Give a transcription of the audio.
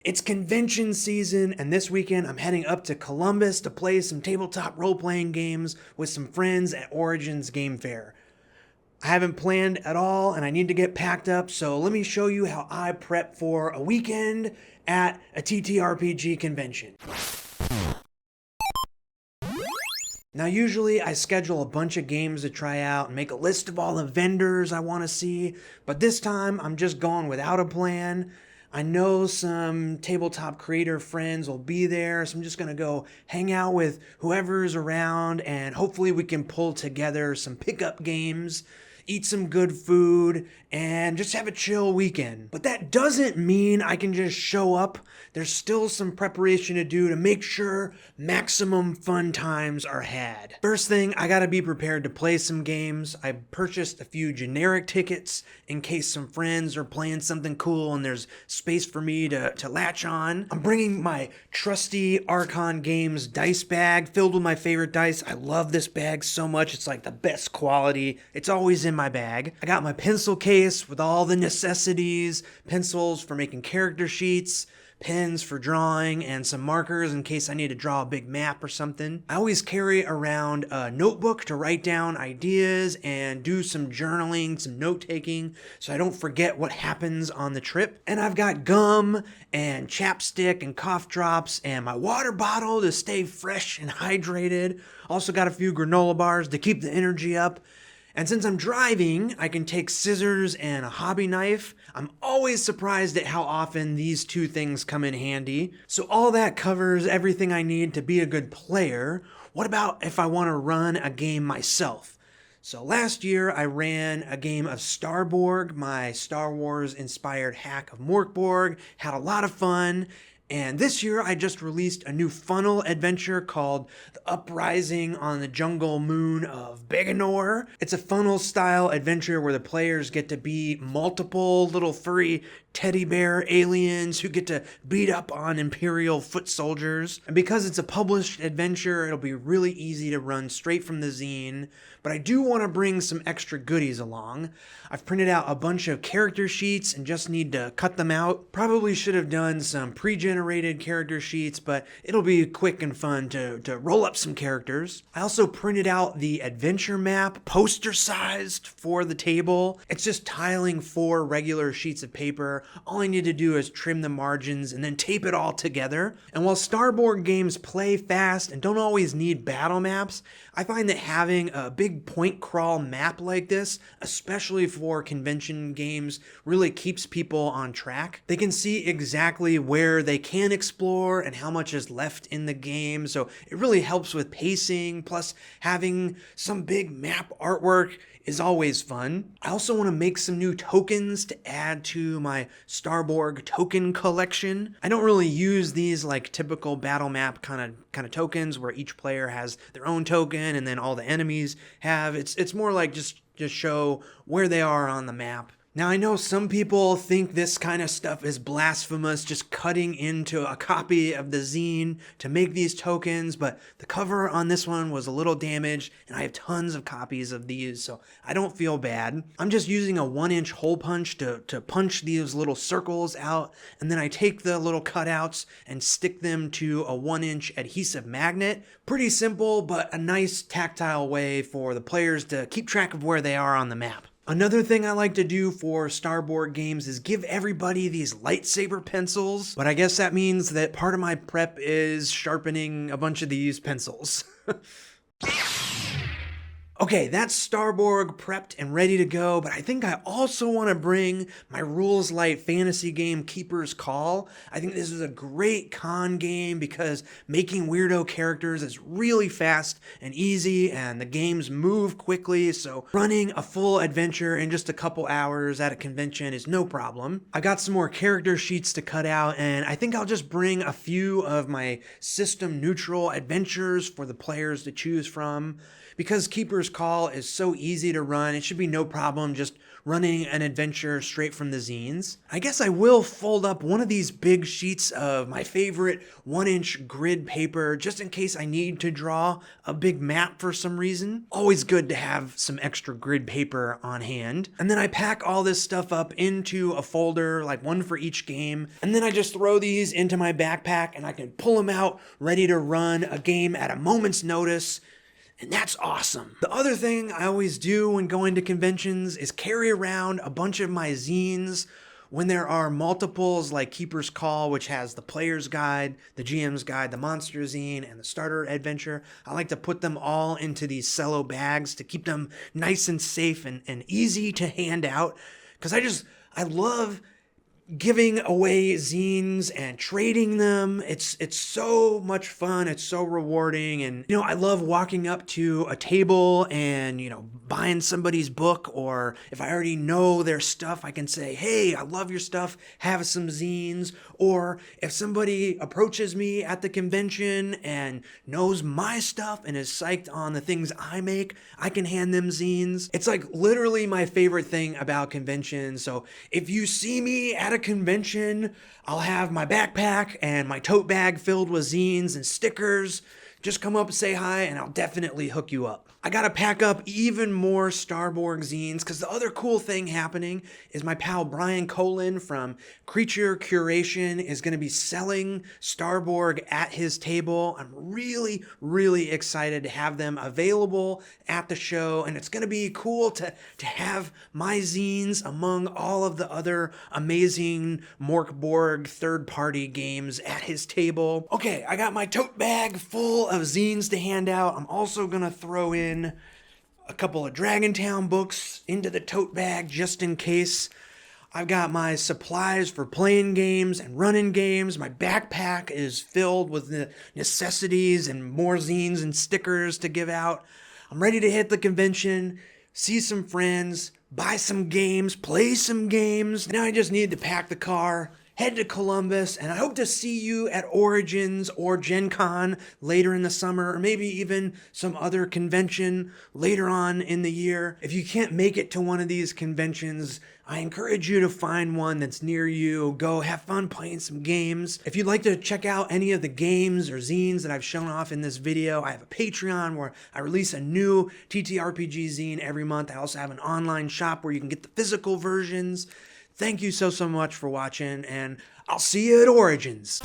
It's convention season, and this weekend I'm heading up to Columbus to play some tabletop role playing games with some friends at Origins Game Fair. I haven't planned at all, and I need to get packed up, so let me show you how I prep for a weekend at a TTRPG convention. Now, usually I schedule a bunch of games to try out and make a list of all the vendors I want to see, but this time I'm just going without a plan. I know some tabletop creator friends will be there, so I'm just going to go hang out with whoever's around, and hopefully we can pull together some pickup games, eat some good food, and just have a chill weekend. But that doesn't mean I can just show up. There's still some preparation to do to make sure maximum fun times are had. First thing, I gotta be prepared to play some games. I purchased a few generic tickets in case some friends are playing something cool and there's space for me to latch on. I'm bringing my trusty Archon Games dice bag filled with my favorite dice. I love this bag so much. It's like the best quality. It's always in my bag. I got my pencil case with all the necessities, pencils for making character sheets, pens for drawing, and some markers in case I need to draw a big map or something. I always carry around a notebook to write down ideas and do some journaling, some note-taking, so I don't forget what happens on the trip. And I've got gum and chapstick and cough drops and my water bottle to stay fresh and hydrated. Also got a few granola bars to keep the energy up. And since I'm driving, I can take scissors and a hobby knife. I'm always surprised at how often these two things come in handy. So all that covers everything I need to be a good player. What about if I want to run a game myself? So last year I ran a game of Starborg, my Star Wars inspired hack of Morkborg, had a lot of fun. And this year, I just released a new funnel adventure called The Uprising on the Jungle Moon of Beganor. It's a funnel-style adventure where the players get to be multiple little furry teddy bear aliens who get to beat up on Imperial foot soldiers. And because it's a published adventure, it'll be really easy to run straight from the zine. But I do want to bring some extra goodies along. I've printed out a bunch of character sheets and just need to cut them out. Probably should have done some pre-generated character sheets, but it'll be quick and fun to roll up some characters. I also printed out the adventure map, poster-sized for the table. It's just tiling 4 regular sheets of paper. All I need to do is trim the margins and then tape it all together. And while Starborg games play fast and don't always need battle maps, I find that having a big point crawl map like this, especially for convention games, really keeps people on track. They can see exactly where they can explore and how much is left in the game, so it really helps with pacing. Plus, having some big map artwork is always fun. I also want to make some new tokens to add to my Starborg token collection. I don't really use these like typical battle map kind of tokens where each player has their own token and then all the enemies have. It's more like just show where they are on the map. Now, I know some people think this kind of stuff is blasphemous, just cutting into a copy of the zine to make these tokens, but the cover on this one was a little damaged, and I have tons of copies of these, so I don't feel bad. I'm just using a 1-inch hole punch to punch these little circles out, and then I take the little cutouts and stick them to a 1-inch adhesive magnet. Pretty simple, but a nice tactile way for the players to keep track of where they are on the map. Another thing I like to do for Starborg games is give everybody these lightsaber pencils, but I guess that means that part of my prep is sharpening a bunch of these pencils. Okay, that's Starborg prepped and ready to go, but I think I also want to bring my rules light fantasy game Keeper's Call. I think this is a great con game because making weirdo characters is really fast and easy and the games move quickly, so running a full adventure in just a couple hours at a convention is no problem. I got some more character sheets to cut out, and I think I'll just bring a few of my system neutral adventures for the players to choose from. because Keeper's Call is so easy to run, it should be no problem just running an adventure straight from the zines. I guess I will fold up one of these big sheets of my favorite 1-inch grid paper just in case I need to draw a big map for some reason. Always good to have some extra grid paper on hand. And then I pack all this stuff up into a folder, like one for each game. And then I just throw these into my backpack and I can pull them out ready to run a game at a moment's notice. And that's awesome. The other thing I always do when going to conventions is carry around a bunch of my zines. When there are multiples like Keeper's Call, which has the player's guide, the GM's guide, the monster zine, and the starter adventure, I like to put them all into these cello bags to keep them nice and safe and easy to hand out. Because I love giving away zines and trading them. It's so much fun. It's so rewarding. And, I love walking up to a table and, buying somebody's book, or if I already know their stuff, I can say, hey, I love your stuff, have some zines. Or if somebody approaches me at the convention and knows my stuff and is psyched on the things I make, I can hand them zines. It's like literally my favorite thing about conventions. So if you see me at a convention, I'll have my backpack and my tote bag filled with zines and stickers. Just come up and say hi and I'll definitely hook you up. I gotta pack up even more Starborg zines because the other cool thing happening is my pal Brian Colin from Creature Curation is gonna be selling Starborg at his table. I'm really, really excited to have them available at the show, and it's gonna be cool to have my zines among all of the other amazing Morkborg third-party games at his table. Okay, I got my tote bag full of zines to hand out. I'm also gonna throw in a couple of Dragontown books into the tote bag just in case. I've got my supplies for playing games and running games. My backpack is filled with the necessities and more zines and stickers to give out. I'm ready to hit the convention, see some friends, buy some games, play some games. Now I just need to pack the car, head to Columbus, and I hope to see you at Origins or Gen Con later in the summer, or maybe even some other convention later on in the year. If you can't make it to one of these conventions, I encourage you to find one that's near you. Go have fun playing some games. If you'd like to check out any of the games or zines that I've shown off in this video, I have a Patreon where I release a new TTRPG zine every month. I also have an online shop where you can get the physical versions. Thank you so much for watching, and I'll see you at Origins.